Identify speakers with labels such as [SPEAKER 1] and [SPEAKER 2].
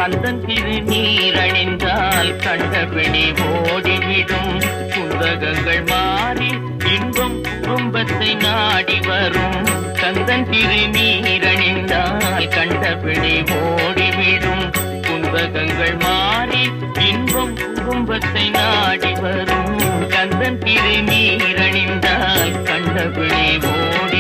[SPEAKER 1] அந்தன் திருநீரணிந்தால் கண்டபிணி ஓடிவிடும். புந்தகங்கள் மாறி இன்பம் குடும்பத்தை நாடி வரும். கந்தன் திருநீரணிந்தால் கண்டபிணி ஓடிவிடும். புந்தகங்கள் மாறி இன்பம் குடும்பத்தை நாடி வரும். கந்தன் திருநீரணிந்தால் கண்டபிணி ஓடி